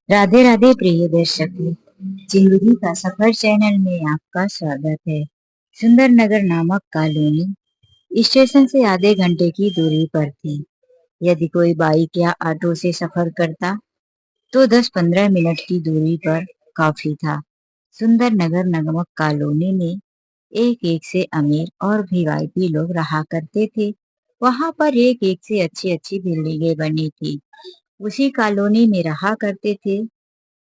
राधे राधे प्रिय दर्शकों, जिंदगी का सफर चैनल में आपका स्वागत है। सुंदर नगर नामक कॉलोनी स्टेशन से आधे घंटे की दूरी पर थी। यदि कोई बाइक या ऑटो से सफर करता तो 10-15 मिनट की दूरी पर काफी था। सुंदर नगर नामक कॉलोनी में एक एक से अमीर और वीआईपी लोग रहा करते थे। वहां पर एक एक से अच्छी अच्छी बिल्डिंगें बनी थी। उसी कॉलोनी में रहा करते थे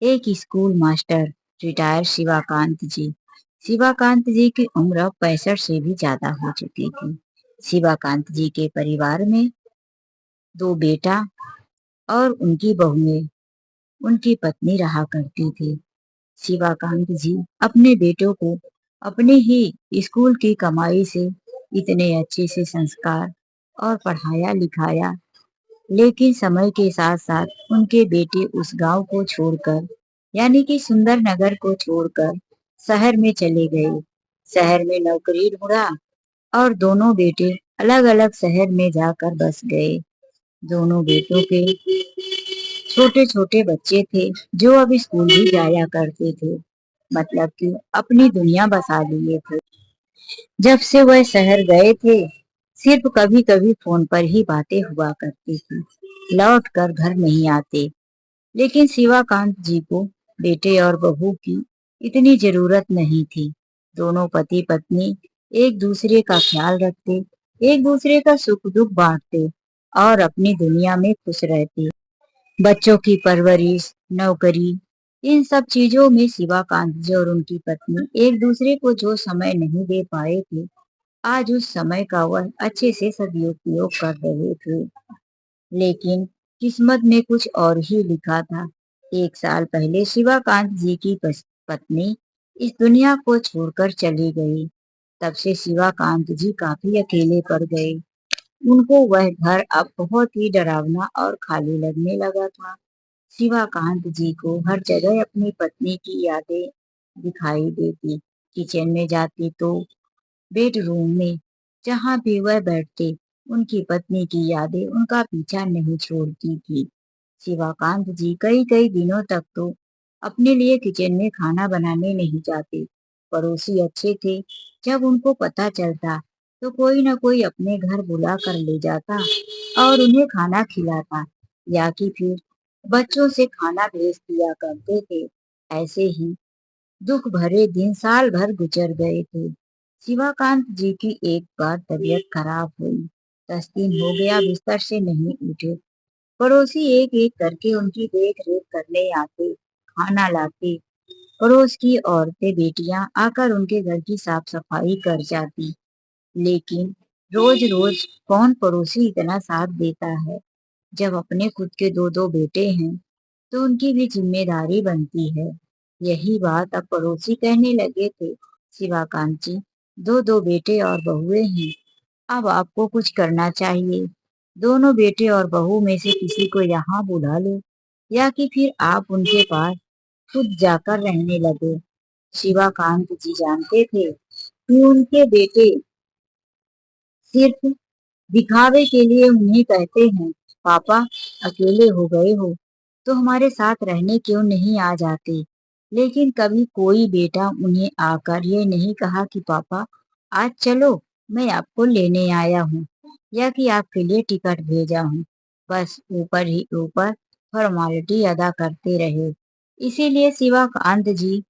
एक स्कूल मास्टर रिटायर शिवाकांत जी। शिवाकांत जी की उम्र अब 65 से भी ज्यादा हो चुकी थी। शिवाकांत जी के परिवार में दो बेटा और उनकी बहुएं, उनकी पत्नी रहा करती थी। शिवाकांत जी अपने बेटों को अपने ही स्कूल की कमाई से इतने अच्छे से संस्कार और पढ़ाया लिखाया, लेकिन समय के साथ साथ उनके बेटे उस गांव को छोड़कर यानी कि सुंदर नगर को छोड़कर शहर में चले गए। शहर में नौकरी ढूंढा और दोनों बेटे अलग अलग शहर में जाकर बस गए। दोनों बेटों के छोटे छोटे बच्चे थे जो अब स्कूल भी जाया करते थे, मतलब कि अपनी दुनिया बसा लिए थे। जब से वह शहर गए थे सिर्फ कभी कभी फोन पर ही बातें हुआ करती थी, लौट कर घर नहीं आते। लेकिन शिवाकांत जी को बेटे और बहू की इतनी जरूरत नहीं थी। दोनों पति पत्नी एक दूसरे का ख्याल रखते, एक दूसरे का सुख दुख बांटते और अपनी दुनिया में खुश रहते। बच्चों की परवरिश, नौकरी, इन सब चीजों में शिवाकांत जी और उनकी पत्नी एक दूसरे को जो समय नहीं दे पाए थे, आज उस समय का वह अच्छे से सदुपयोग कर रहे थे। लेकिन किस्मत ने कुछ और ही लिखा था। 1 साल पहले शिवाकांत जी की पत्नी इस दुनिया को छोड़कर चली गई। तब से शिवाकांत जी काफी अकेले पड़ गए। उनको वह घर अब बहुत ही डरावना और खाली लगने लगा था। शिवाकांत जी को हर जगह अपनी पत्नी की यादें दिखाई देती। किचन में जाती तो बेडरूम में जहाँ भी वह बैठते, उनकी पत्नी की यादें उनका पीछा नहीं छोड़ती थी। शिवाकांत जी कई कई दिनों तक तो अपने लिए किचन में खाना बनाने नहीं जाते। पड़ोसी अच्छे थे, जब उनको पता चलता तो कोई न कोई अपने घर बुला कर ले जाता और उन्हें खाना खिलाता, या कि फिर बच्चों से खाना भेज दिया करते थे। ऐसे ही दुख भरे दिन साल भर गुजर गए थे। शिवाकांत जी की एक बार तबीयत खराब हुई। 10 दिन हो गया बिस्तर से नहीं उठे। पड़ोसी एक एक करके उनकी देख रेख करने आते, खाना लाते। पड़ोस की औरतें बेटियां आकर उनके घर की साफ सफाई कर जाती। लेकिन रोज रोज कौन पड़ोसी इतना साथ देता है। जब अपने खुद के दो दो बेटे हैं तो उनकी भी जिम्मेदारी बनती है। यही बात अब पड़ोसी कहने लगे थे, शिवाकांत जी, दो दो बेटे और बहुएं हैं, अब आपको कुछ करना चाहिए। दोनों बेटे और बहू में से किसी को यहाँ बुला लो, या कि फिर आप उनके पास खुद जाकर रहने लगे। शिवाकांत जी जानते थे कि उनके बेटे सिर्फ दिखावे के लिए उन्हें कहते हैं, पापा अकेले हो गए हो तो हमारे साथ रहने क्यों नहीं आ जाते। लेकिन कभी कोई बेटा उन्हें आकर ये नहीं कहा कि पापा आज चलो, मैं आपको लेने आया हूँ, या कि आपके लिए टिकट भेजा हूँ। बस ऊपर ही ऊपर फॉर्मेलिटी अदा करते रहे। इसीलिए शिवाकांत जी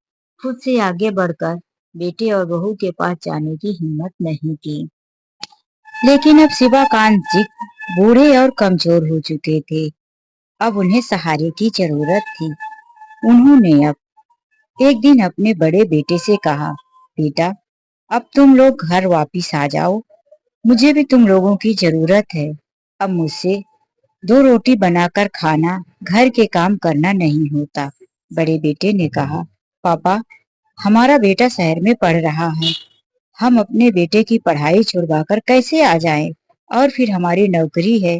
खुद से आगे बढ़कर बेटे और बहू के पास जाने की हिम्मत नहीं की। लेकिन अब शिवाकांत जी बूढ़े और कमजोर हो चुके थे। अब उन्हें सहारे की जरूरत थी। उन्होंने अब एक दिन अपने बड़े बेटे से कहा, बेटा अब तुम लोग घर वापिस आ जाओ, मुझे भी तुम लोगों की जरूरत है। अब मुझसे 2 रोटी बनाकर खाना, घर के काम करना नहीं होता। बड़े बेटे ने कहा, पापा हमारा बेटा शहर में पढ़ रहा है, हम अपने बेटे की पढ़ाई छुड़वाकर कैसे आ जाएं? और फिर हमारी नौकरी है,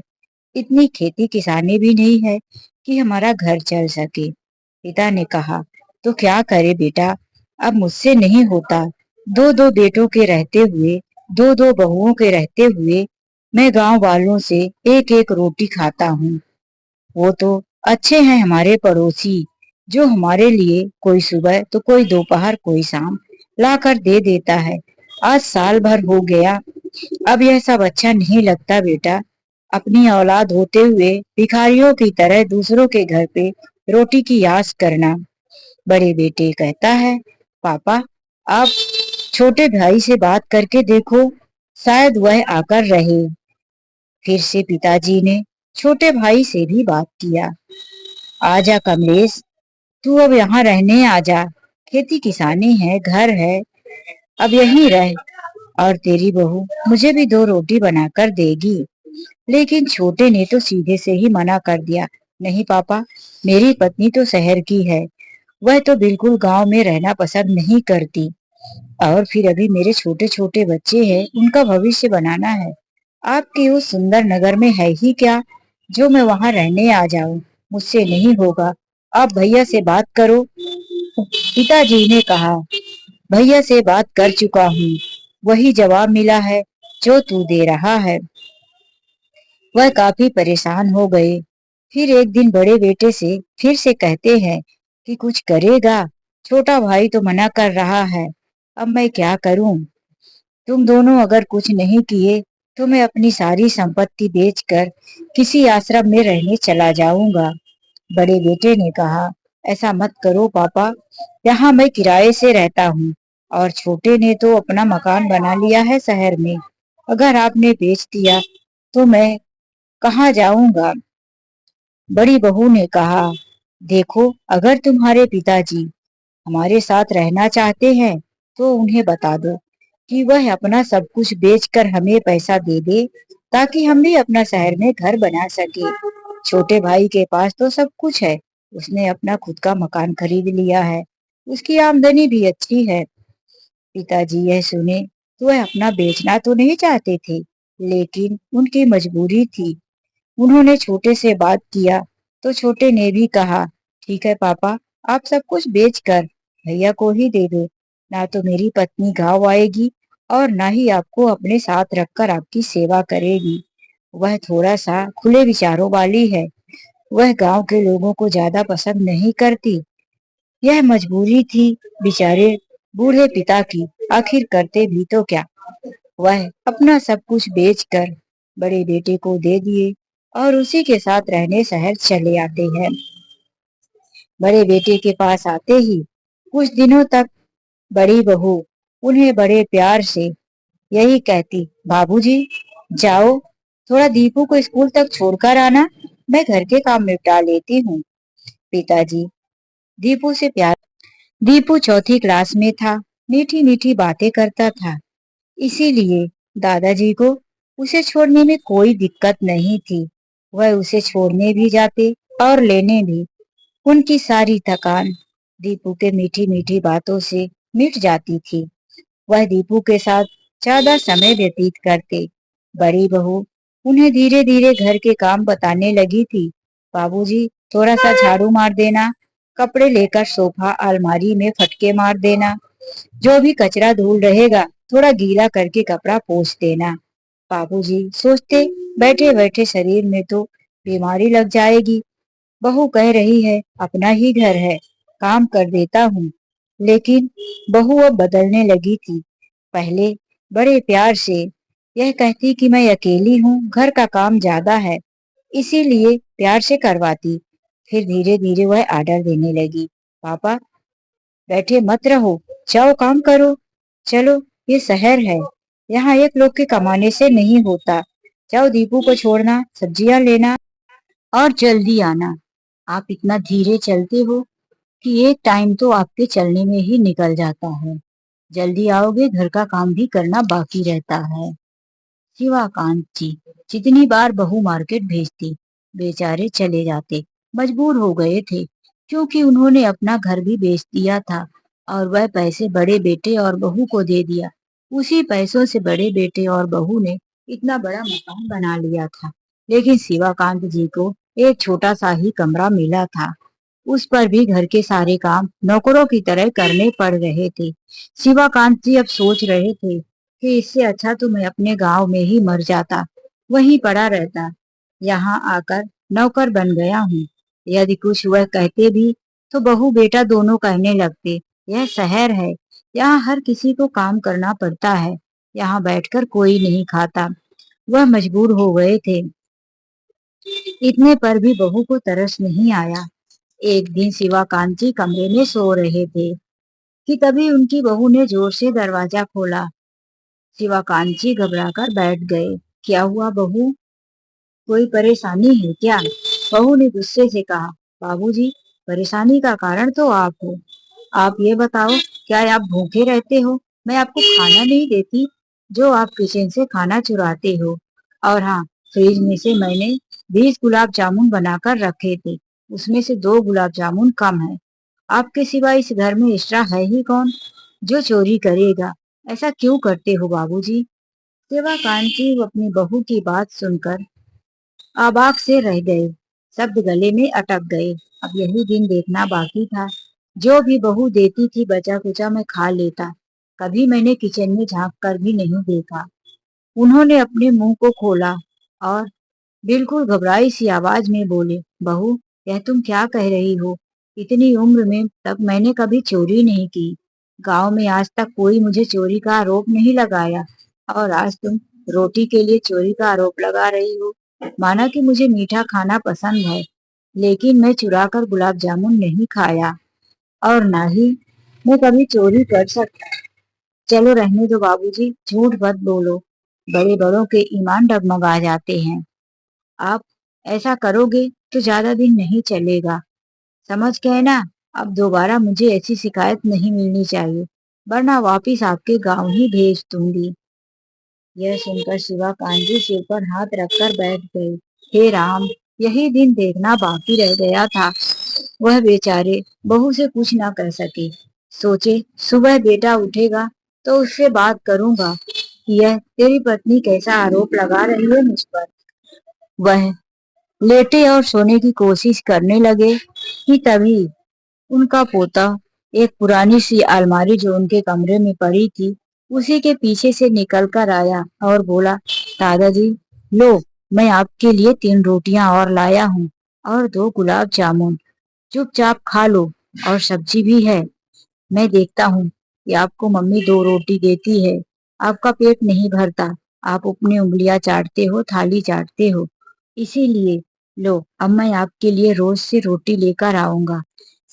इतनी खेती किसानी भी नहीं है कि हमारा घर चल सके। पिता ने कहा, तो क्या करे बेटा, अब मुझसे नहीं होता। दो दो बेटों के रहते हुए, दो दो बहुओं के रहते हुए मैं गांव वालों से एक एक रोटी खाता हूँ, वो तो अच्छे हैं हमारे पड़ोसी, जो हमारे लिए कोई सुबह तो कोई दोपहर कोई शाम ला कर दे देता है। आज साल भर हो गया, अब यह सब अच्छा नहीं लगता बेटा। अपनी औलाद होते हुए भिखारियों की तरह दूसरों के घर पे रोटी की आस करना। बड़े बेटे कहता है, पापा आप छोटे भाई से बात करके देखो, शायद वह आकर रहे। फिर से पिताजी ने छोटे भाई से भी बात किया। आजा कमलेश, तू अब यहाँ रहने आजा। खेती किसानी है, घर है, अब यहीं रह। और तेरी बहू मुझे भी दो रोटी बनाकर देगी। लेकिन छोटे ने तो सीधे से ही मना कर दिया। नहीं पापा, मेरी पत्नी तो शहर की है, वह तो बिल्कुल गांव में रहना पसंद नहीं करती। और फिर अभी मेरे छोटे छोटे बच्चे हैं, उनका भविष्य बनाना है। आपके उस सुंदर नगर में है ही क्या जो मैं वहां रहने आ जाऊं? मुझसे नहीं होगा। आप भैया से बात करो। पिताजी ने कहा, भैया से बात कर चुका हूँ, वही जवाब मिला है जो तू दे रहा है। वह काफी परेशान हो गए। फिर एक दिन बड़े बेटे से फिर से कहते हैं कि कुछ करेगा। छोटा भाई तो मना कर रहा है, अब मैं क्या करूं? तुम दोनों अगर कुछ नहीं किए तो मैं अपनी सारी संपत्ति बेचकर किसी आश्रम में रहने चला जाऊंगा। बड़े बेटे ने कहा, ऐसा मत करो पापा, यहाँ मैं किराए से रहता हूँ और छोटे ने तो अपना मकान बना लिया है शहर में। अगर आपने बेच दिया तो मैं कहाँ जाऊंगा? बड़ी बहू ने कहा, देखो अगर तुम्हारे पिताजी हमारे साथ रहना चाहते हैं तो उन्हें बता दो कि वह अपना सब कुछ बेचकर हमें पैसा दे दे, ताकि हम भी अपना शहर में घर बना सके। छोटे भाई के पास तो सब कुछ है, उसने अपना खुद का मकान खरीद लिया है, उसकी आमदनी भी अच्छी है। पिताजी यह सुने तो वह अपना बेचना तो नहीं चाहते थे, लेकिन उनकी मजबूरी थी। उन्होंने छोटे से बात किया तो छोटे ने भी कहा, ठीक है पापा, आप सब कुछ बेचकर भैया को ही दे दो। ना तो मेरी पत्नी गाँव आएगी और ना ही आपको अपने साथ रखकर आपकी सेवा करेगी। वह थोड़ा सा खुले विचारों वाली है, वह गांव के लोगों को ज्यादा पसंद नहीं करती। यह मजबूरी थी बेचारे बूढ़े पिता की, आखिर करते भी तो क्या। वह अपना सब कुछ बेचकर बड़े बेटे को दे दिए और उसी के साथ रहने शहर चले आते हैं। बड़े बेटे के पास आते ही कुछ दिनों तक बड़ी बहू उन्हें बड़े प्यार से यही कहती, बाबूजी जाओ, थोड़ा दीपू को स्कूल तक छोड़कर आना, मैं घर के काम निपटा लेती हूँ। पिताजी दीपू से प्यार। दीपू चौथी क्लास में था, मीठी मीठी बातें करता था, इसीलिए दादाजी को उसे छोड़ने में कोई दिक्कत नहीं थी। वह उसे छोड़ने भी जाते और लेने भी। उनकी सारी थकान दीपू के मीठी मीठी बातों से मिट जाती थी। वह दीपू के साथ ज्यादा समय व्यतीत करते। बड़ी बहू उन्हें धीरे धीरे घर के काम बताने लगी थी। बाबूजी थोड़ा सा झाड़ू मार देना, कपड़े लेकर सोफा अलमारी में फटके मार देना, जो भी कचरा धूल रहेगा थोड़ा गीला करके कपड़ा पोंछ देना। बाबूजी सोचते, बैठे बैठे शरीर में तो बीमारी लग जाएगी। बहू कह रही है अपना ही घर है, काम कर देता हूँ। लेकिन बहू अब बदलने लगी थी। पहले बड़े प्यार से यह कहती कि मैं अकेली हूँ, घर का काम ज्यादा है, इसीलिए प्यार से करवाती। फिर धीरे धीरे वह आर्डर देने लगी, पापा बैठे मत रहो, जाओ काम करो। चलो ये शहर है, यहाँ एक लोग के कमाने से नहीं होता। जाओ दीपू को छोड़ना, सब्जियां लेना और जल्दी आना। आप इतना धीरे चलते हो कि एक टाइम तो आपके चलने में ही निकल जाता है। जल्दी आओगे, घर का काम भी करना बाकी रहता है। शिवाकांत जी जितनी बार बहू मार्केट भेजती, बेचारे चले जाते। मजबूर हो गए थे, क्योंकि उन्होंने अपना घर भी बेच दिया था और वह पैसे बड़े बेटे और बहू को दे दिया। उसी पैसों से बड़े बेटे और बहू ने इतना बड़ा मकान बना लिया था। लेकिन शिवाकांत जी को एक छोटा सा ही कमरा मिला था, उस पर भी घर के सारे काम नौकरों की तरह करने पड़ रहे थे। शिवाकांत जी अब सोच रहे थे कि इससे अच्छा तो मैं अपने गांव में ही मर जाता, वहीं पड़ा रहता। यहाँ आकर नौकर बन गया हूँ, यदि कुछ वह कहते भी तो बहू बेटा दोनों कहने लगते, यह शहर है, यहाँ हर किसी को काम करना पड़ता है, यहाँ बैठकर कोई नहीं खाता। वह मजबूर हो गए थे। इतने पर भी बहू को तरस नहीं आया। एक दिन शिवाकांत जी कमरे में सो रहे थे कि तभी उनकी बहू ने जोर से दरवाजा खोला। शिवाकांत जी घबराकर बैठ गए। क्या हुआ बहू, कोई परेशानी है क्या? बहू ने गुस्से से कहा। बाबूजी, परेशानी का कारण तो आप हो। आप ये बताओ, क्या आप भूखे रहते हो? मैं आपको खाना नहीं देती जो आप किचन से खाना चुराते हो। और हाँ, फ्रिज में से मैंने 20 गुलाब जामुन बनाकर रखे थे, उसमें से 2 गुलाब जामुन कम है। आपके सिवा इस घर में एक्स्ट्रा है ही कौन जो चोरी करेगा? ऐसा क्यों करते हो बाबूजी? सेवाकांत जी अपनी बहू की बात सुनकर अबाक से रह गए, शब्द गले में अटक गए। अब यही दिन देखना बाकी था। जो भी बहू देती थी बचा कुचा मैं खा लेता, कभी मैंने किचन में झांक कर भी नहीं देखा। उन्होंने अपने मुंह को खोला और बिल्कुल घबराई सी आवाज में बोले, बहू, यह तुम क्या कह रही हो? इतनी उम्र में तक मैंने कभी चोरी नहीं की। गांव में आज तक कोई मुझे चोरी का आरोप नहीं लगाया, और आज तुम रोटी के लिए चोरी का आरोप लगा रही हो। माना कि मुझे मीठा खाना पसंद है, लेकिन मैं चुरा कर गुलाब जामुन नहीं खाया, और ना ही मैं कभी चोरी कर सकता। चलो रहने दो बाबूजी, झूठ मत बोलो, बड़े बड़ों के ईमान डगमगा जाते हैं। आप ऐसा करोगे तो ज्यादा दिन नहीं चलेगा, समझ गए ना? अब दोबारा मुझे ऐसी शिकायत नहीं मिलनी चाहिए, वरना वापिस आपके गांव ही भेज दूंगी। यह सुनकर शिवाकांत जी सिर पर हाथ रखकर बैठ गए। हे राम, यही दिन देखना बाकी रह गया था। वह बेचारे बहू से कुछ ना कह सके। सोचे सुबह बेटा उठेगा तो उससे बात करूंगा कि यह तेरी पत्नी कैसा आरोप लगा रही है मुझ पर। वह लेटे और सोने की कोशिश करने लगे कि तभी उनका पोता एक पुरानी सी अलमारी जो उनके कमरे में पड़ी थी, उसी के पीछे से निकल कर आया और बोला, दादाजी, लो, मैं आपके लिए 3 रोटियां और लाया हूँ और 2 गुलाब जामुन, चुपचाप खा लो, और सब्जी भी है। मैं देखता हूँ कि आपको मम्मी 2 रोटी देती है, आपका पेट नहीं भरता, आप अपनी उंगलियां चाटते हो, थाली चाटते हो, इसीलिए लो, अब मैं आपके लिए रोज से रोटी लेकर आऊंगा।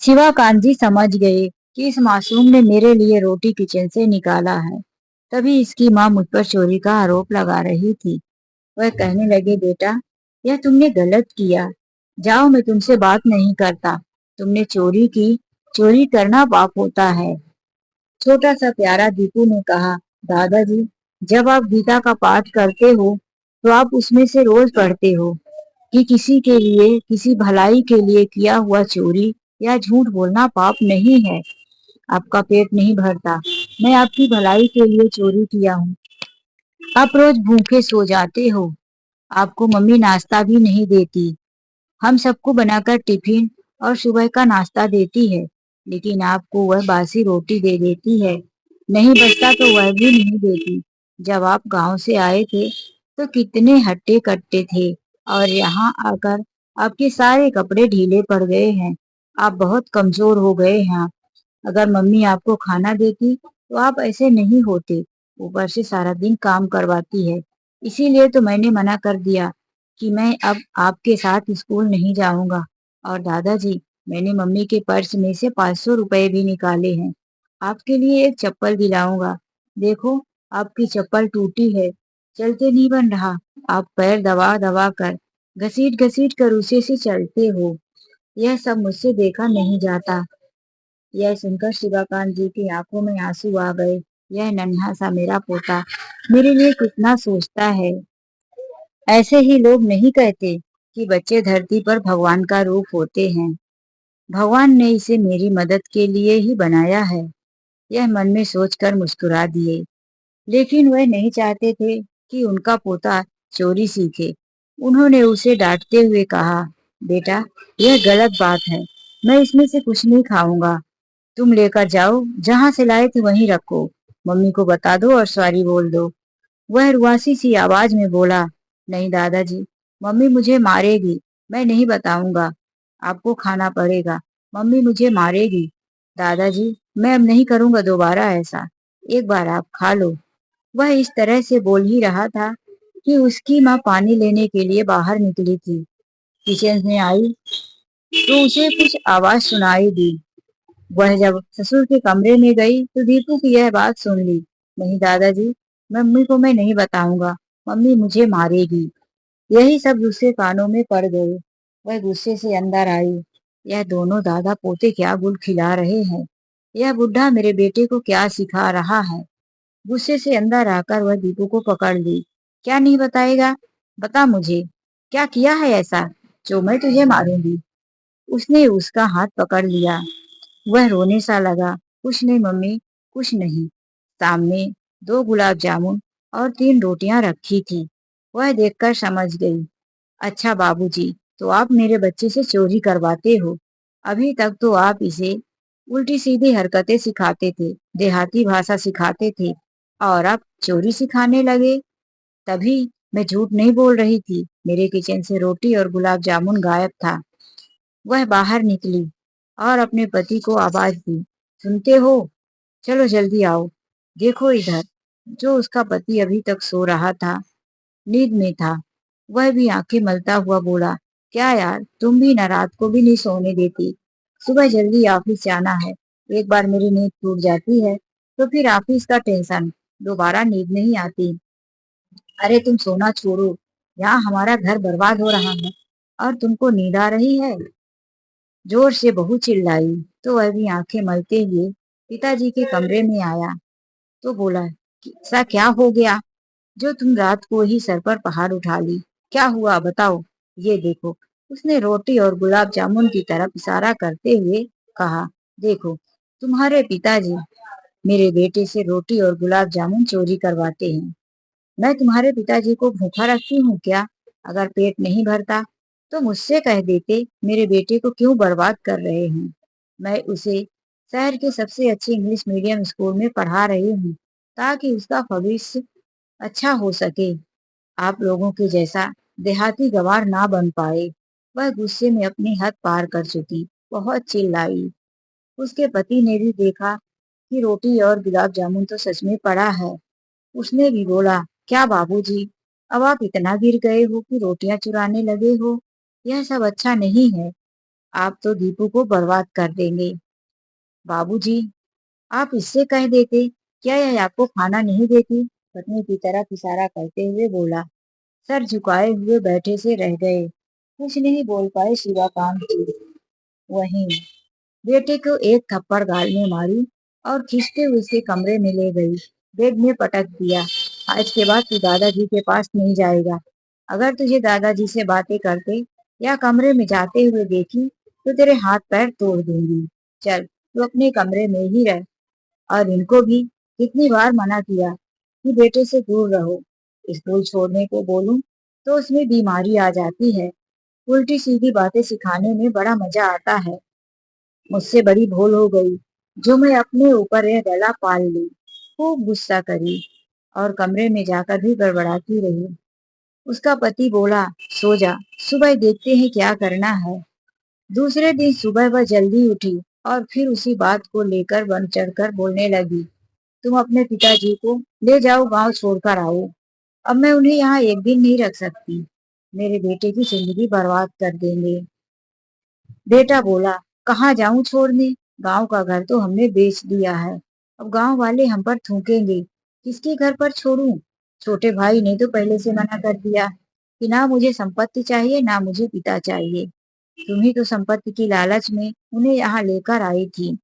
शिवाकांत जी समझ गए कि इस मासूम ने मेरे लिए रोटी किचन से निकाला है, तभी इसकी माँ मुझ पर चोरी का आरोप लगा रही थी। वह कहने लगे, बेटा, यह तुमने गलत किया, जाओ, मैं तुमसे बात नहीं करता। तुमने चोरी की, चोरी करना पाप होता है। छोटा सा प्यारा दीपू ने कहा, दादाजी, जब आप गीता का पाठ करते हो तो आप उसमें से रोज पढ़ते हो कि किसी के लिए, किसी भलाई के लिए किया हुआ चोरी या झूठ बोलना पाप नहीं है। आपका पेट नहीं भरता, मैं आपकी भलाई के लिए चोरी किया हूँ। आप रोज भूखे सो जाते हो, आपको मम्मी नाश्ता भी नहीं देती। हम सबको बनाकर टिफिन और सुबह का नाश्ता देती है, लेकिन आपको वह बासी रोटी दे देती है। नहीं बचता तो वह भी नहीं देती। जब आप गांव से आए थे तो कितने हट्टे कट्टे थे, और यहाँ आकर आपके सारे कपड़े ढीले पड़ गए हैं। आप बहुत कमजोर हो गए हैं। अगर मम्मी आपको खाना देती तो आप ऐसे नहीं होते। ऊपर से सारा दिन काम करवाती है, इसीलिए तो मैंने मना कर दिया कि मैं अब आपके साथ स्कूल नहीं जाऊंगा। और दादाजी, मैंने मम्मी के पर्स में से 500 रुपए भी निकाले हैं। आपके लिए एक चप्पल दिलाऊंगा। देखो, आपकी चप्पल टूटी है, चलते नहीं बन रहा। आप पैर दबा दबा कर, घसीट घसीट कर उसे से चलते हो। यह सब मुझसे देखा नहीं जाता। यह सुनकर शिवाकांत जी की आंखों में आंसू आ गए। यह नन्हा सा मेरा पोता मेरे लिए कितना सोचता है। ऐसे ही लोग नहीं कहते कि बच्चे धरती पर भगवान का रूप होते हैं। भगवान ने इसे मेरी मदद के लिए ही बनाया है। यह मन में सोचकर मुस्कुरा दिए। लेकिन वह नहीं चाहते थे कि उनका पोता चोरी सीखे। उन्होंने उसे डांटते हुए कहा, बेटा, यह गलत बात है, मैं इसमें से कुछ नहीं खाऊंगा। तुम लेकर जाओ, जहां से लाए थे वहीं रखो, मम्मी को बता दो और सॉरी बोल दो। वह रुआसी सी आवाज में बोला, नहीं दादाजी, मम्मी मुझे मारेगी, मैं नहीं बताऊंगा। आपको खाना पड़ेगा, मम्मी मुझे मारेगी। दादाजी, मैं अब नहीं करूंगा दोबारा ऐसा, एक बार आप खा लो। वह इस तरह से बोल ही रहा था कि उसकी माँ पानी लेने के लिए बाहर निकली थी। किचन में आई तो उसे कुछ आवाज सुनाई दी। वह जब ससुर के कमरे में गई तो दीपू की यह बात सुन ली। नहीं दादाजी, मम्मी को मैं नहीं बताऊंगा, मम्मी मुझे मारेगी। यही सब उसके कानों में पड़ गए। वह गुस्से से अंदर आई। यह दोनों दादा पोते क्या गुल खिला रहे हैं। यह बुढ़ा मेरे बेटे को क्या सिखा रहा है। गुस्से से अंदर आकर वह दीपू को पकड़ ली। क्या नहीं बताएगा? बता मुझे, क्या किया है ऐसा जो मैं तुझे मारूंगी? उसने उसका हाथ पकड़ लिया। वह रोने सा लगा। कुछ नहीं मम्मी, कुछ नहीं। सामने दो गुलाब जामुन और तीन रोटियां रखी थी। वह देखकर समझ गई। अच्छा बाबूजी, तो आप मेरे बच्चे से चोरी करवाते हो। अभी तक तो आप इसे उल्टी सीधी हरकतें सिखाते थे, देहाती भाषा सिखाते थे, और अब चोरी सिखाने लगे। तभी मैं झूठ नहीं बोल रही थी। मेरे किचन से रोटी और गुलाब जामुन गायब था। वह बाहर निकली और अपने पति को आवाज दी, सुनते हो? चलो जल्दी आओ, देखो इधर। जो उसका पति अभी तक सो रहा था, नींद में था, वह भी आंखें मलता हुआ बोला, क्या यार, तुम भी न रात को भी नहीं सोने देती। सुबह जल्दी ऑफिस जाना है। एक बार मेरी नींद टूट जाती है तो फिर ऑफिस का टेंशन, दोबारा नींद नहीं आती। अरे तुम सोना छोड़ो, यहाँ हमारा घर बर्बाद हो रहा है और तुमको नींद आ रही है। जोर से बहू चिल्लाई तो वह भी आंखें मलते हुए पिताजी के कमरे में आया तो बोला, ऐसा क्या हो गया जो तुम रात को ही सर पर पहाड़ उठा ली? क्या हुआ बताओ? ये देखो। उसने रोटी और गुलाब जामुन की तरफ इशारा करते हुए कहा, देखो, तुम्हारे पिताजी मेरे बेटे से रोटी और गुलाब जामुन चोरी करवाते हैं। मैं तुम्हारे पिताजी को भूखा रखती हूँ क्या? अगर पेट नहीं भरता तो मुझसे कह देते, मेरे बेटे को क्यों बर्बाद कर रहे हैं। मैं उसे शहर के सबसे अच्छे इंग्लिश मीडियम स्कूल में पढ़ा रही हूँ ताकि उसका भविष्य अच्छा हो सके। आप लोगों के जैसा देहाती गवार ना बन पाए। वह गुस्से में अपनी हद पार कर चुकी, बहुत चिल्लाई। उसके पति ने भी देखा कि रोटी और गुलाब जामुन तो सच में पड़ा है। उसने भी बोला, क्या बाबूजी, अब आप इतना गिर गए हो कि रोटियां चुराने लगे हो? यह सब अच्छा नहीं है। आप तो दीपू को बर्बाद कर देंगे। बाबूजी, आप इससे कह देते, क्या यह आपको खाना नहीं देती? पत्नी की तरफ इशारा करते हुए बोला। सर झुकाए हुए बैठे से रह गए, कुछ नहीं बोल पाए सिवा काम की। वहीं बेटे को एक थप्पड़ गाल में मारी और खींचते हुए उसके कमरे में ले गई। बेड में पटक दिया। आज के बाद तू दादाजी के पास नहीं जाएगा। अगर तुझे दादाजी से बातें करते या कमरे में जाते हुए देखी तो तेरे हाथ पैर तोड़ दूंगी। चल, तू अपने कमरे में ही रह। और इनको भी कितनी बार मना किया कि बेटे से दूर रहो। स्कूल छोड़ने को बोलूं तो उसमें बीमारी आ जाती है। उल्टी सीधी बातें सिखाने में बड़ा मजा आता है। मुझसे बड़ी भूल हो गई जो मैं अपने ऊपर यह गला पाल ली। खूब गुस्सा करी और कमरे में जाकर भी गड़बड़ाती रही। उसका पति बोला, सो जा, सुबह देखते हैं क्या करना है। दूसरे दिन सुबह वह जल्दी उठी और फिर उसी बात को लेकर बढ़ चढ़कर बोलने लगी, तुम अपने पिताजी को ले जाओ, गांव छोड़कर आओ। अब मैं उन्हें यहाँ एक दिन नहीं रख सकती। मेरे बेटे की जिंदगी बर्बाद कर देंगे। बेटा बोला, कहाँ जाऊं छोड़ने? गांव का घर तो हमने बेच दिया है। अब गांव वाले हम पर थूकेंगे, किसके घर पर छोड़ूं? छोटे भाई ने तो पहले से मना कर दिया कि ना मुझे संपत्ति चाहिए, ना मुझे पिता चाहिए। तुम ही तो संपत्ति की लालच में उन्हें यहाँ लेकर आई थी।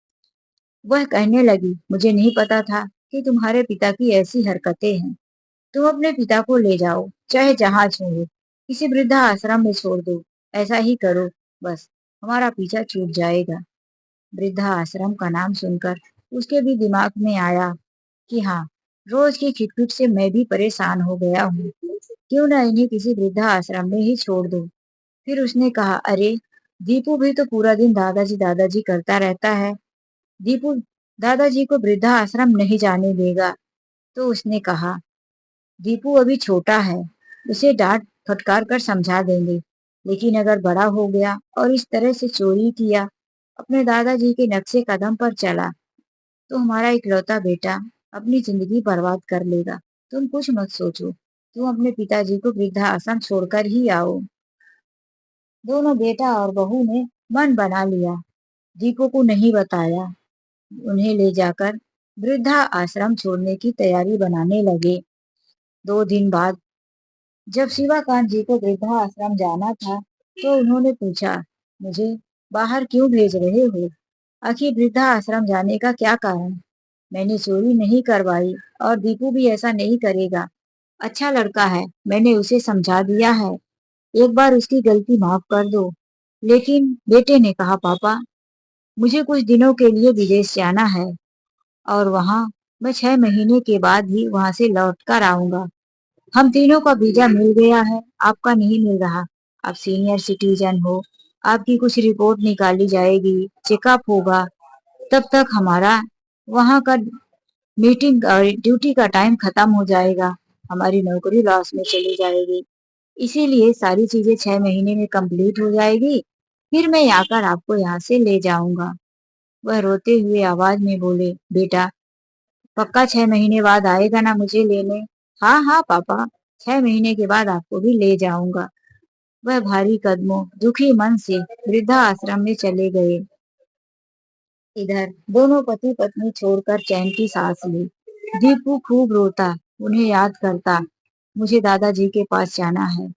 वह कहने लगी, मुझे नहीं पता था कि तुम्हारे पिता की ऐसी हरकतें हैं। तुम अपने पिता को ले जाओ, चाहे जहां छोड़ो, किसी वृद्धा आश्रम में छोड़ दो। ऐसा ही करो, बस हमारा पीछा छूट जाएगा। वृद्धा आश्रम का नाम सुनकर उसके भी दिमाग में आया कि हाँ, रोज की खिटपिट से मैं भी परेशान हो गया हूँ। क्यों ना इन्हें किसी वृद्धा आश्रम में ही छोड़ दो। फिर उसने कहा, अरे दीपू भी तो पूरा दिन दादाजी दादाजी करता रहता है। दीपू दादाजी को वृद्धा आश्रम नहीं जाने देगा। तो उसने कहा, दीपू अभी छोटा है, उसे डांट फटकार कर समझा देंगे। लेकिन अगर बड़ा हो गया और इस तरह से चोरी किया, अपने दादाजी के नक्शे कदम पर चला, तो हमारा इकलौता बेटा अपनी जिंदगी बर्बाद कर लेगा। तुम कुछ मत सोचो, तुम अपने पिताजी को वृद्धाश्रम छोड़कर ही आओ। दोनों बेटा और बहू ने मन बना लिया। दीपू को नहीं बताया। उन्हें ले जाकर वृद्धा आश्रम छोड़ने की तैयारी बनाने लगे। 2 दिन बाद जब शिवाकांत जी को वृद्धा आश्रम जाना था, तो उन्होंने पूछा, मुझे बाहर क्यों भेज रहे हो? आखिर वृद्धा आश्रम जाने का क्या कारण? मैंने चोरी नहीं करवाई और दीपू भी ऐसा नहीं करेगा। अच्छा लड़का है, मैंने उसे समझा दिया है। एक बार उसकी गलती माफ कर दो। लेकिन बेटे ने कहा, पापा मुझे कुछ दिनों के लिए विदेश जाना है और वहां मैं 6 महीने के बाद ही वहां से लौट कर आऊंगा। हम तीनों का वीजा मिल गया है, आपका नहीं मिल रहा। आप सीनियर सिटीजन हो, आपकी कुछ रिपोर्ट निकाली जाएगी, चेकअप होगा। तब तक हमारा वहां का मीटिंग और ड्यूटी का टाइम खत्म हो जाएगा, हमारी नौकरी लॉस में चली जाएगी। इसीलिए सारी चीजें 6 महीने में कंप्लीट हो जाएगी, फिर मैं आकर आपको यहाँ से ले जाऊंगा। वह रोते हुए आवाज में बोले, बेटा पक्का 6 महीने बाद आएगा ना मुझे लेने? हाँ हाँ पापा, 6 महीने के बाद आपको भी ले जाऊंगा। वह भारी कदमों दुखी मन से वृद्धा आश्रम में चले गए। इधर दोनों पति पत्नी छोड़कर चैन की सांस ली। दीपू खूब रोता, उन्हें याद करता, मुझे दादाजी के पास जाना है।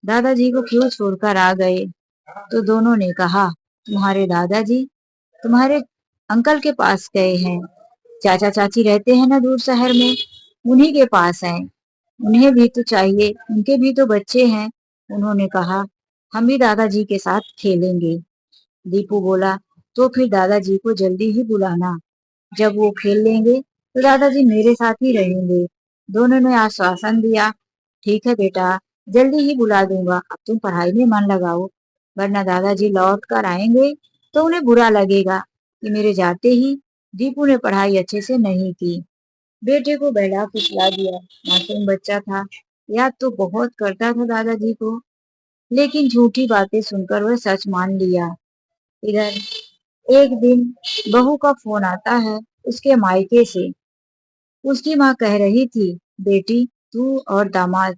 दादाजी को क्यों छोड़कर आ गए? तो दोनों ने कहा, तुम्हारे दादाजी तुम्हारे अंकल के पास गए हैं। चाचा चाची रहते हैं ना दूर शहर में, उन्हीं के पास हैं। उन्हें भी तो चाहिए, उनके भी तो बच्चे हैं। उन्होंने कहा, हम भी दादाजी के साथ खेलेंगे। दीपू बोला, तो फिर दादाजी को जल्दी ही बुलाना। जब वो खेल लेंगे तो दादाजी मेरे साथ ही रहेंगे। दोनों ने आश्वासन दिया, ठीक है बेटा, जल्दी ही बुला दूंगा, अब तुम पढ़ाई में मन लगाओ, वरना दादाजी लौट कर आएंगे तो उन्हें बुरा लगेगा कि मेरे जाते ही दीपू ने पढ़ाई अच्छे से नहीं की। बेटे को बहला फुसला दिया, मासूम बच्चा था, याद तो बहुत करता था दादाजी को, लेकिन झूठी बातें सुनकर वह सच मान लिया। इधर एक दिन बहू का फोन आता है उसके मायके से। उसकी माँ कह रही थी, बेटी तू और दामाद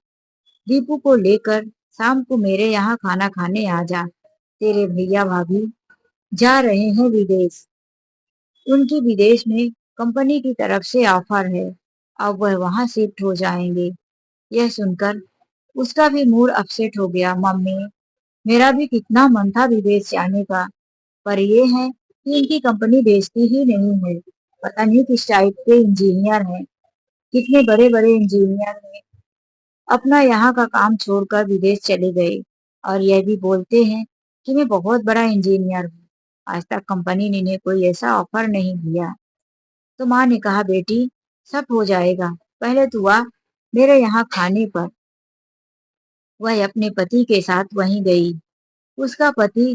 दीपू को लेकर शाम को मेरे यहाँ खाना खाने आ जा। तेरे भैया भाभी जा रहे हैं विदेश। उनकी विदेश में कंपनी की तरफ से ऑफर है, अब वह वहां शिफ्ट हो जाएंगे। यह सुनकर उसका भी मूड अपसेट हो गया। मम्मी, मेरा भी कितना मन था विदेश जाने का, पर ये है कि इनकी कंपनी बेचती ही नहीं है। पता नहीं किस टाइप के इंजीनियर हैं, कितने बड़े बड़े इंजीनियर हैं, अपना यहाँ का काम छोड़कर विदेश चले गए और यह भी बोलते हैं कि मैं बहुत बड़ा इंजीनियर हूँ। आज तक कंपनी ने इन्हें कोई ऐसा ऑफर नहीं दिया। तो माँ ने कहा, बेटी सब हो जाएगा, पहले तू आ मेरे यहाँ खाने पर। वह अपने पति के साथ वहीं गई। उसका पति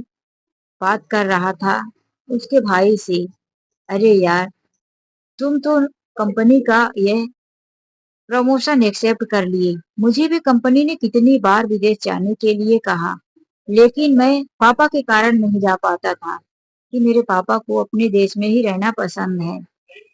बात कर रहा था उसके भाई से, अरे यार, तुम तो कंपनी का यह प्रमोशन एक्सेप्ट कर लिए। मुझे भी कंपनी ने कितनी बार विदेश जाने के लिए कहा, लेकिन मैं पापा के कारण नहीं जा पाता था कि मेरे पापा को अपने देश में ही रहना पसंद है।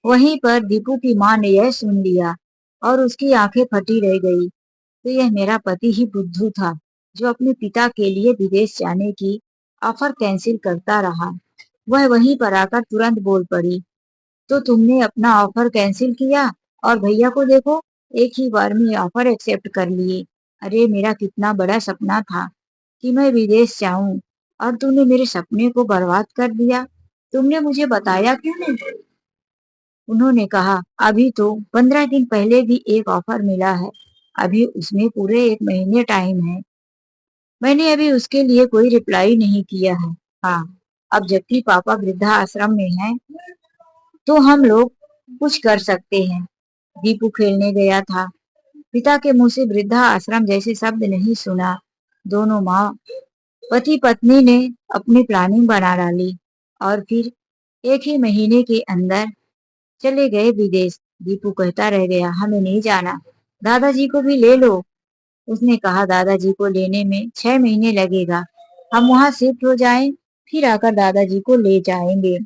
वहीं पर दीपू की माँ ने यह सुन लिया और उसकी आंखें फटी रह गई। तो यह मेरा पति ही बुद्धू था जो अपने पिता के लिए विदेश जाने की ऑफर कैंसिल करता रहा। वह वहीं पर आकर तुरंत बोल पड़ी, तो तुमने अपना ऑफर कैंसिल किया और भैया को देखो, एक ही बार में ऑफर एक्सेप्ट कर लिए। अरे मेरा कितना बड़ा सपना था कि मैं विदेश जाऊं और तूने मेरे सपने को बर्बाद कर दिया। तुमने मुझे बताया क्यों नहीं? उन्होंने कहा, अभी तो 15 दिन पहले भी एक ऑफर मिला है, अभी उसमें पूरे 1 महीने टाइम है। मैंने अभी उसके लिए कोई रिप्लाई नहीं किया है। हाँ, अब जबकि पापा वृद्धा आश्रम में हैं, तो हम लोग कुछ कर सकते हैं। दीपू खेलने गया था, पिता के मुंह से वृद्धा आश्रम जैसे शब्द नहीं सुना। दोनों माँ पति पत्नी ने अपनी प्लानिंग बना डाली और फिर एक ही महीने के अंदर चले गए विदेश। दीपू कहता रह गया, हमें नहीं जाना, दादाजी को भी ले लो। उसने कहा दादाजी को लेने में 6 महीने लगेगा। हम वहां शिफ्ट हो जाएं, फिर आकर दादाजी को ले जाएंगे।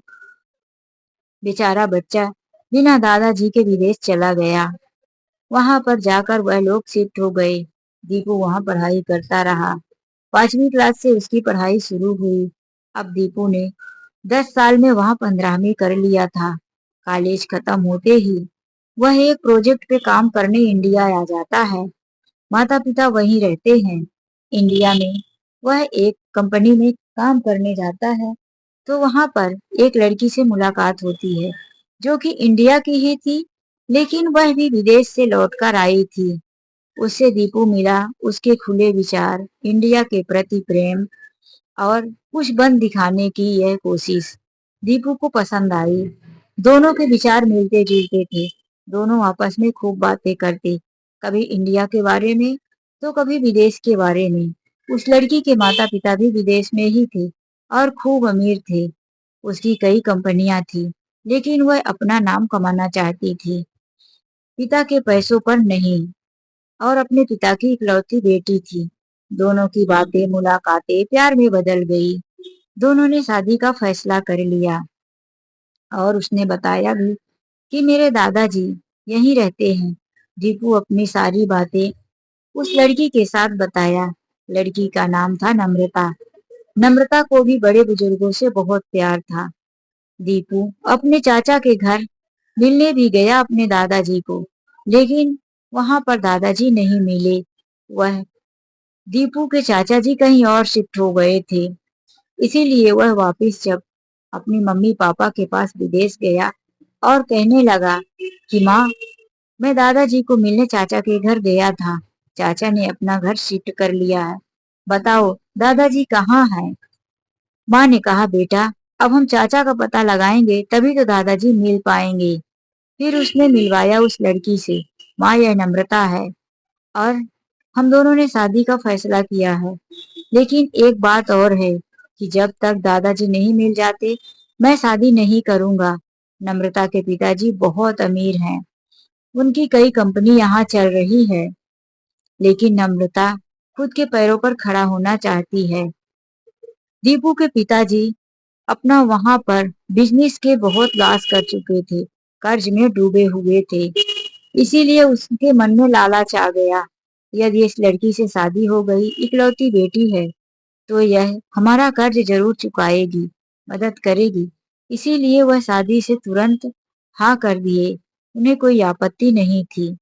बेचारा बच्चा बिना दादाजी के विदेश चला गया। वहां पर जाकर वह लोग शिफ्ट हो गए। दीपू वहां पढ़ाई करता रहा। 5वीं क्लास से उसकी पढ़ाई शुरू हुई। अब दीपू ने 10 साल में वहां 15वीं कर लिया था। कॉलेज खत्म होते ही वह एक प्रोजेक्ट पे काम करने इंडिया आ जाता है। माता पिता वहीं रहते हैं। इंडिया में वह एक कंपनी में काम करने जाता है, तो वहां पर एक लड़की से मुलाकात होती है जो कि इंडिया की ही थी, लेकिन वह भी विदेश से लौटकर आई थी। उससे दीपू मिला। उसके खुले विचार, इंडिया के प्रति प्रेम और कुछ बन दिखाने की यह कोशिश दीपू को पसंद आई। दोनों के विचार मिलते जुलते थे। दोनों आपस में खूब बातें करते, कभी इंडिया के बारे में तो कभी विदेश के बारे में। उस लड़की के माता पिता भी विदेश में ही थे और खूब अमीर थे। उसकी कई कंपनियां थी, लेकिन वह अपना नाम कमाना चाहती थी, पिता के पैसों पर नहीं। और अपने पिता की इकलौती बेटी थी। दोनों की बातें, मुलाकातें प्यार में बदल गई। दोनों ने शादी का फैसला कर लिया और उसने बताया भी कि मेरे दादाजी यहीं रहते हैं। दीपू अपनी सारी बातें उस लड़की के साथ बताया। लड़की का नाम था नम्रता। नम्रता को भी बड़े बुजुर्गों से बहुत प्यार था। दीपू अपने चाचा के घर मिलने भी गया अपने दादाजी को, लेकिन वहां पर दादाजी नहीं मिले। वह दीपू के चाचा जी कहीं और शिफ्ट हो गए थे। इसीलिए वह वापस जब अपनी मम्मी पापा के पास विदेश गया और कहने लगा कि माँ, मैं दादाजी को मिलने चाचा के घर गया था। चाचा ने अपना घर शिफ्ट कर लिया है। बताओ दादाजी कहाँ है? माँ ने कहा बेटा, अब हम चाचा का पता लगाएंगे तभी तो दादाजी मिल पाएंगे। फिर उसने मिलवाया उस लड़की से। माँ, यह नम्रता है और हम दोनों ने शादी का फैसला किया है। लेकिन एक बात और है कि जब तक दादाजी नहीं मिल जाते मैं शादी नहीं करूंगा। नम्रता के पिताजी बहुत अमीर हैं। उनकी कई कंपनी यहाँ चल रही है, लेकिन नम्रता खुद के पैरों पर खड़ा होना चाहती है। दीपू के पिताजी अपना वहां पर बिजनेस के बहुत लॉस कर चुके थे, कर्ज में डूबे हुए थे। इसीलिए उसके मन में लालच आ गया, यदि इस लड़की से शादी हो गई, इकलौती बेटी है, तो यह हमारा कर्ज जरूर चुकाएगी, मदद करेगी। इसीलिए वह शादी से तुरंत हाँ कर दिए। उन्हें कोई आपत्ति नहीं थी।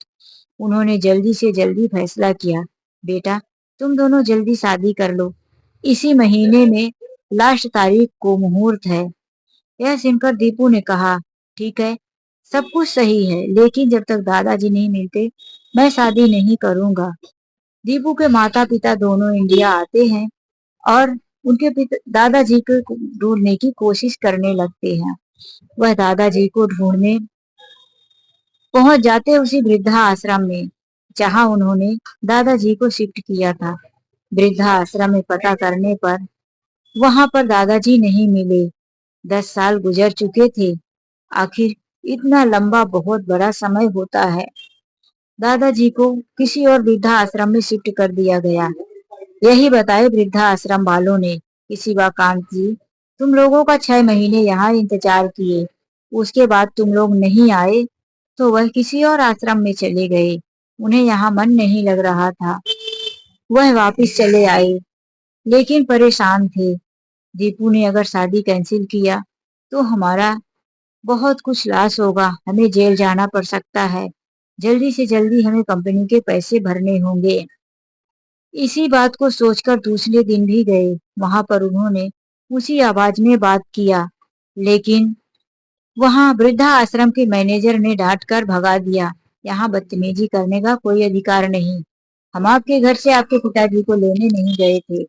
उन्होंने जल्दी से जल्दी फैसला किया, बेटा तुम दोनों जल्दी शादी कर लो। इसी महीने में लास्ट तारीख को मुहूर्त है। यह सुनकर दीपू ने कहा, ठीक है, सब कुछ सही है, लेकिन जब तक दादाजी नहीं मिलते मैं शादी नहीं करूंगा। दीपू के माता पिता दोनों इंडिया आते हैं और उनके पिता दादाजी को ढूंढने की कोशिश करने लगते हैं। वह दादाजी को ढूंढने पहुंच जाते उसी वृद्धा आश्रम में जहां उन्होंने दादाजी को शिफ्ट किया था। वृद्धा आश्रम में पता करने पर वहां पर दादाजी नहीं मिले। 10 साल गुजर चुके थे। आखिर इतना लंबा बहुत बड़ा समय होता है। दादाजी को किसी और वृद्धा आश्रम में शिफ्ट कर दिया गया। यही बताए वृद्धा आश्रम वालों ने कि शिवाकांत जी, तुम लोगों का 6 महीने यहाँ इंतजार किए, उसके बाद तुम लोग नहीं आए तो वह किसी और आश्रम में चले गए। उन्हें यहाँ मन नहीं लग रहा था। वह वापस चले आए, लेकिन परेशान थे। दीपू ने अगर शादी कैंसिल किया तो हमारा बहुत कुछ लॉस होगा, हमें जेल जाना पड़ सकता है। जल्दी से जल्दी हमें कंपनी के पैसे भरने होंगे। इसी बात को सोचकर दूसरे दिन भी गए। वहां पर उन्होंने उसी आवाज में बात किया, लेकिन वहां वृद्धा आश्रम के मैनेजर ने डांट कर भगा दिया। यहाँ बदतमीजी करने का कोई अधिकार नहीं। हम आपके घर से आपके पिताजी को लेने नहीं गए थे।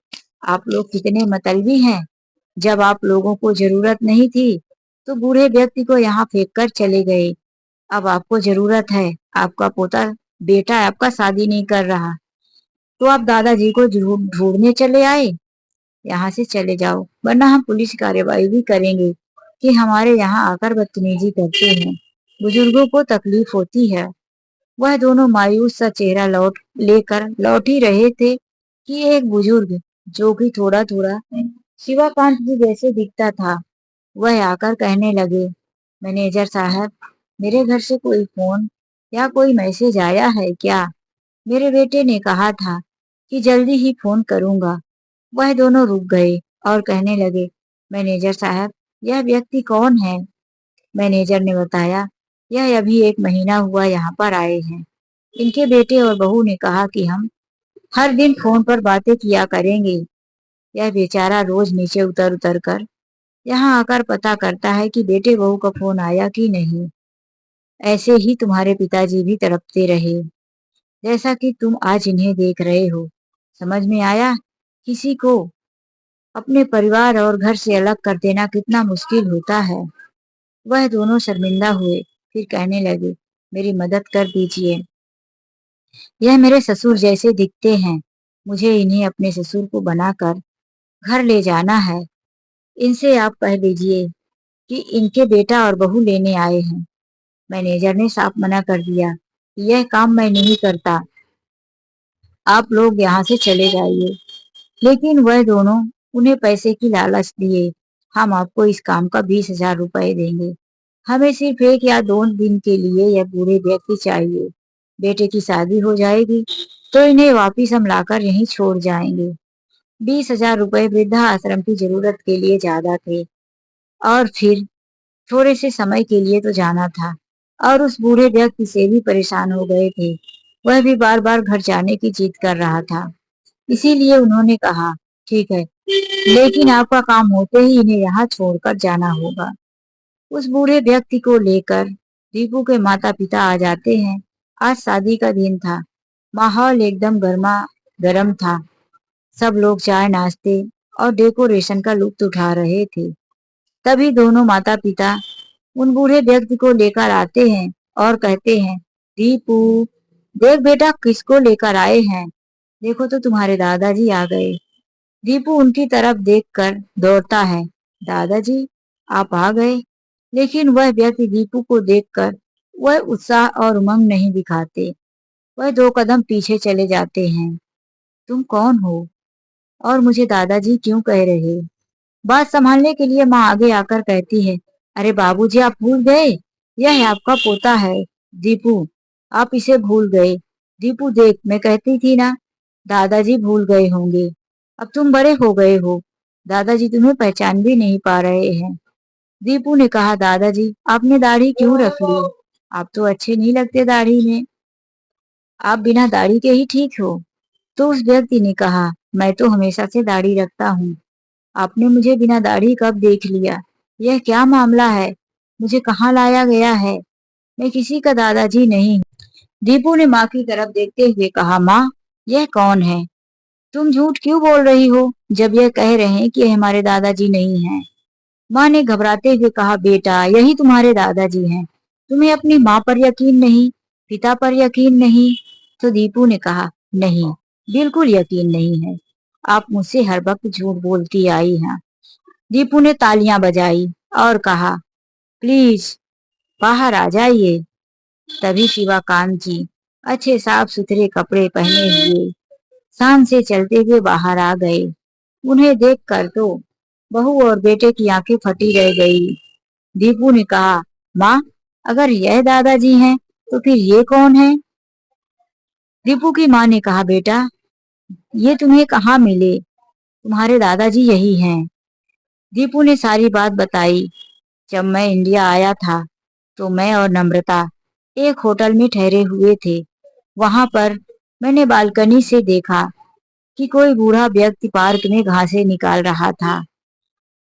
आप लोग कितने मतलबी हैं। जब आप लोगों को जरूरत नहीं थी तो बूढ़े व्यक्ति को यहाँ फेंक कर चले गए। अब आपको जरूरत है, आपका पोता बेटा आपका शादी नहीं कर रहा, तो आप दादाजी को ढूंढने चले आए। यहाँ से चले जाओ, वरना हम पुलिस कार्रवाई भी करेंगे कि हमारे यहाँ आकर बदतमीजी करते हैं। बुजुर्गों को तकलीफ होती है। वह दोनों मायूस सा चेहरा लौट ही रहे थे कि एक बुजुर्ग, जो कि थोड़ा थोड़ा शिवाकांत जी जैसे दिखता था, वह आकर कहने लगे, मैनेजर साहब, मेरे घर से कोई फोन या कोई मैसेज आया है क्या? मेरे बेटे ने कहा था कि जल्दी ही फोन करूंगा। वह दोनों रुक गए और कहने लगे, मैनेजर साहब, यह व्यक्ति कौन है? मैनेजर ने बताया, यह अभी 1 महीना हुआ यहाँ पर आए हैं। इनके बेटे और बहू ने कहा कि हम हर दिन फोन पर बातें किया करेंगे। यह बेचारा रोज नीचे उतर उतर कर यहाँ आकर पता करता है कि बेटे बहू का फोन आया कि नहीं। ऐसे ही तुम्हारे पिताजी भी तड़पते रहे, जैसा कि तुम आज इन्हें देख रहे हो। समझ में आया? किसी को अपने परिवार और घर से अलग कर देना कितना मुश्किल होता है। वह दोनों शर्मिंदा हुए, फिर कहने लगे, मेरी मदद कर दीजिए। यह मेरे ससुर जैसे दिखते हैं। मुझे इन्हें अपने ससुर को बनाकर घर ले जाना है। इनसे आप कह दीजिए कि इनके बेटा और बहू लेने आए हैं। मैनेजर ने साफ मना कर दिया कि यह काम मैं नहीं करता, आप लोग यहाँ से चले जाइए। लेकिन वह दोनों उन्हें पैसे की लालच दिए, हम आपको इस काम का 20,000 रुपए देंगे। हमें सिर्फ 1 या 2 दिन के लिए यह बूढ़े व्यक्ति चाहिए। बेटे की शादी हो जाएगी तो इन्हें वापिस हम लाकर यहीं छोड़ जाएंगे। 20,000 रुपए वृद्धा आश्रम की जरूरत के लिए ज्यादा थे, और फिर थोड़े से समय के लिए तो जाना था, और उस बूढ़े व्यक्ति से भी परेशान हो गए थे। वह भी बार बार घर जाने की जिद कर रहा था। इसीलिए उन्होंने कहा, ठीक है, लेकिन आपका काम होते ही इन्हें यहाँ छोड़कर जाना होगा। उस बूढ़े व्यक्ति को लेकर दीपू के माता पिता आ जाते हैं। आज शादी का दिन था। माहौल एकदम गर्मा गर्म था। सब लोग चाय नाश्ते और डेकोरेशन का लुत्फ उठा रहे थे। तभी दोनों माता पिता उन बूढ़े व्यक्ति को लेकर आते हैं और कहते हैं, दीपू, देख बेटा किसको लेकर आए हैं। देखो तो तुम्हारे दादाजी आ गए। दीपू उनकी तरफ देखकर दौड़ता है, दादाजी आप आ गए। लेकिन वह व्यक्ति दीपू को देखकर वह उत्साह और उमंग नहीं दिखाते। वह 2 कदम पीछे चले जाते हैं। तुम कौन हो और मुझे दादाजी क्यों कह रहे? बात संभालने के लिए माँ आगे आकर कहती है, अरे बाबूजी आप भूल गए, यह आपका पोता है दीपू, आप इसे भूल गए। दीपू देख, मैं कहती थी ना, दादाजी भूल गए होंगे। अब तुम बड़े हो गए हो, दादाजी तुम्हें पहचान भी नहीं पा रहे हैं। दीपू ने कहा, दादाजी आपने दाढ़ी क्यों रख ली? आप तो अच्छे नहीं लगते दाढ़ी में, आप बिना दाढ़ी के ही ठीक हो। तो उस व्यक्ति ने कहा, मैं तो हमेशा से दाढ़ी रखता हूँ, आपने मुझे बिना दाढ़ी कब देख लिया? यह क्या मामला है? मुझे कहाँ लाया गया है? मैं किसी का दादाजी नहीं हूँ। दीपू ने माँ की तरफ देखते हुए कहा, माँ यह कौन है? तुम झूठ क्यों बोल रही हो जब यह कह रहे हैं कि यह हमारे दादाजी नहीं हैं? माँ ने घबराते हुए कहा, बेटा यही तुम्हारे दादाजी हैं। तुम्हें अपनी माँ पर यकीन नहीं, पिता पर यकीन नहीं? तो दीपू ने कहा, नहीं, बिल्कुल यकीन नहीं है। आप मुझसे हर वक्त झूठ बोलती आई हैं। दीपू ने तालियां बजाई और कहा, प्लीज बाहर आ जाइए। तभी शिवाकांत जी अच्छे साफ सुथरे कपड़े पहने हुए शान से चलते हुए बाहर आ गए। उन्हें देखकर तो बहू और बेटे की आंखें फटी रह गई। दीपू ने कहा, माँ अगर यह दादाजी हैं तो फिर ये कौन है? दीपू की माँ ने कहा, बेटा ये तुम्हें कहाँ मिले? तुम्हारे दादाजी यही हैं। दीपू ने सारी बात बताई। जब मैं इंडिया आया था तो मैं और नम्रता एक होटल में ठहरे हुए थे। वहां पर मैंने बालकनी से देखा कि कोई बूढ़ा व्यक्ति पार्क में घासें निकाल रहा था।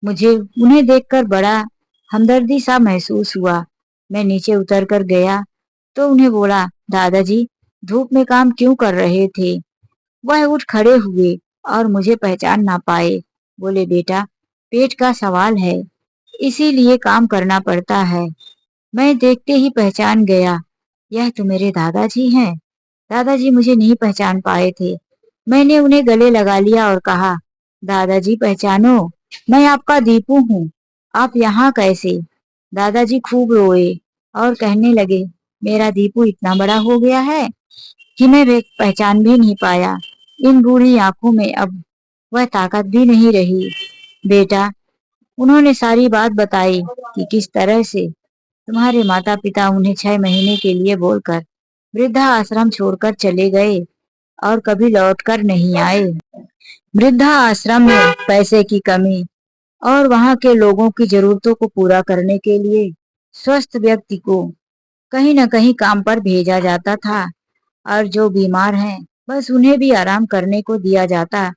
मुझे उन्हें देखकर बड़ा हमदर्दी सा महसूस हुआ। मैं नीचे उतर कर गया तो उन्हें बोला, दादाजी धूप में काम क्यों कर रहे थे? वह उठ खड़े हुए और मुझे पहचान ना पाए। बोले, बेटा पेट का सवाल है, इसीलिए काम करना पड़ता है। मैं देखते ही पहचान गया, यह तो मेरे दादाजी हैं। दादाजी मुझे नहीं पहचान पाए थे। मैंने उन्हें गले लगा लिया और कहा, दादाजी पहचानो, मैं आपका दीपू हूँ। आप यहाँ कैसे? दादाजी खूब रोए और कहने लगे, मेरा दीपू इतना बड़ा हो गया है कि मैं वे पहचान भी नहीं पाया। इन बूढ़ी आंखों में अब वह ताकत भी नहीं रही। बेटा, उन्होंने सारी बात बताई कि किस तरह से तुम्हारे माता पिता उन्हें 6 महीने के लिए बोलकर वृद्धा आश्रम छोड़कर चले गए और कभी लौटकर नहीं आए। वृद्धा आश्रम में पैसे की कमी और वहां के लोगों की जरूरतों को पूरा करने के लिए स्वस्थ व्यक्ति को कहीं न कहीं काम पर भेजा जाता था और जो बीमार हैं बस उन्हें भी आराम करने को दिया जाता।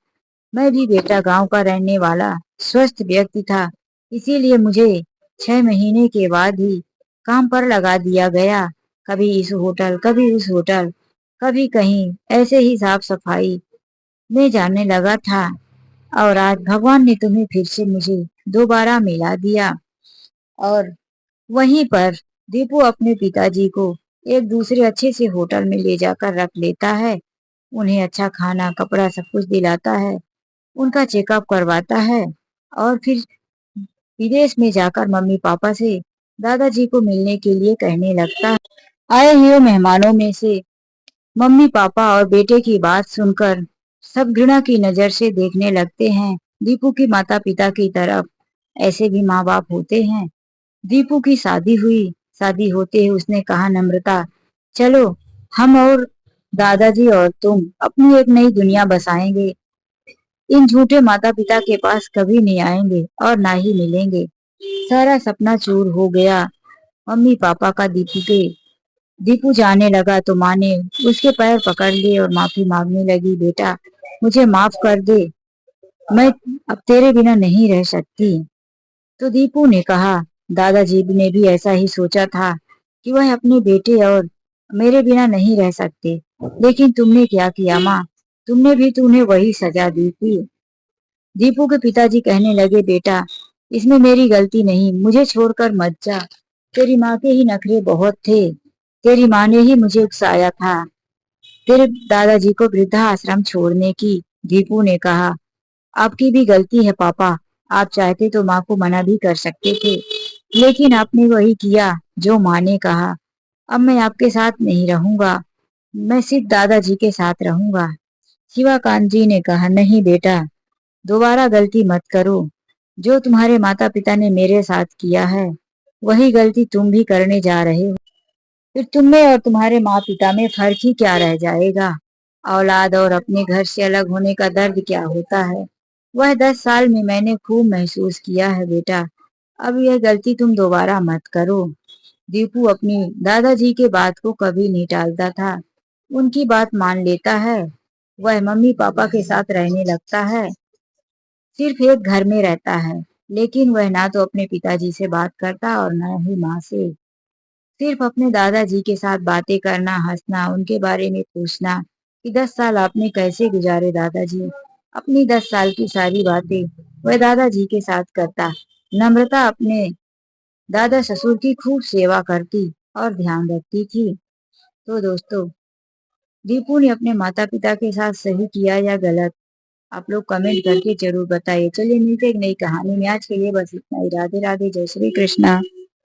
मैं भी बेटा गांव का रहने वाला स्वस्थ व्यक्ति था, इसीलिए मुझे 6 महीने के बाद ही काम पर लगा दिया गया। कभी इस होटल, कभी उस होटल, कभी कहीं, ऐसे ही साफ सफाई में जाने लगा था। और आज भगवान ने तुम्हें फिर से मुझे दोबारा मिला दिया। और वहीं पर दीपू अपने पिताजी को एक दूसरे अच्छे से होटल में ले जाकर रख लेता है। उन्हें अच्छा खाना, कपड़ा सब कुछ दिलाता है, उनका चेकअप करवाता है और फिर विदेश में जाकर मम्मी पापा से दादाजी को मिलने के लिए कहने लगता है। आए हुए मेहमानों में से मम्मी पापा और बेटे की बात सुनकर सब घृणा की नजर से देखने लगते हैं दीपू की माता पिता की तरफ। ऐसे भी माँ बाप होते हैं। दीपू की शादी हुई। शादी होते ही उसने कहा, नम्रता चलो हम और दादाजी और तुम अपनी एक नई दुनिया बसाएंगे। इन झूठे माता पिता के पास कभी नहीं आएंगे और ना ही मिलेंगे। सारा सपना चूर हो गया मम्मी पापा का। दीपू जाने लगा तो माँ ने उसके पैर पकड़ लिए और माफी मांगने लगी, बेटा मुझे माफ कर दे, मैं अब तेरे बिना नहीं रह सकती। तो दीपू ने कहा, दादाजी ने भी ऐसा ही सोचा था कि वह अपने बेटे और मेरे बिना नहीं रह सकते, लेकिन तुमने क्या किया माँ, तुमने भी तो उन्हें वही सजा दी थी। दीपू के पिताजी कहने लगे, बेटा इसमें मेरी गलती नहीं, मुझे छोड़कर मत जा। तेरी माँ के ही नखरे बहुत थे, तेरी माँ ने ही मुझे उकसाया था तेरे दादाजी को वृद्धा आश्रम छोड़ने की। दीपू ने कहा, आपकी भी गलती है पापा, आप चाहते तो माँ को मना भी कर सकते थे, लेकिन आपने वही किया जो माँ ने कहा। अब मैं आपके साथ नहीं रहूंगा, मैं सिर्फ दादाजी के साथ रहूंगा। शिवाकांत जी ने कहा, नहीं बेटा, दोबारा गलती मत करो। जो तुम्हारे माता पिता ने मेरे साथ किया है वही गलती तुम भी करने जा रहे हो। फिर तुम में और तुम्हारे माँ पिता में फर्क ही क्या रह जाएगा। औलाद और अपने घर से अलग होने का दर्द क्या होता है, वह 10 साल में मैंने खूब महसूस किया है बेटा। अब यह गलती तुम दोबारा मत करो। दीपू अपनी दादाजी के बात को कभी नहीं टालता था, उनकी बात मान लेता है। वह मम्मी पापा के साथ रहने लगता है, सिर्फ एक घर में रहता है, लेकिन वह ना तो अपने पिताजी से बात करता और न ही माँ से। सिर्फ अपने दादाजी के साथ बातें करना, हंसना, उनके बारे में पूछना कि 10 साल आपने कैसे गुजारे दादाजी। अपनी 10 साल की सारी बातें वह दादाजी के साथ करता। नम्रता अपने दादा ससुर की खूब सेवा करती और ध्यान रखती थी। तो दोस्तों, दीपू ने अपने माता पिता के साथ सही किया या गलत, आप लोग कमेंट करके जरूर बताइए। चलिए मिलते एक नई कहानी में, आज के लिए बस इतना ही। राधे राधे, जय श्री कृष्णा।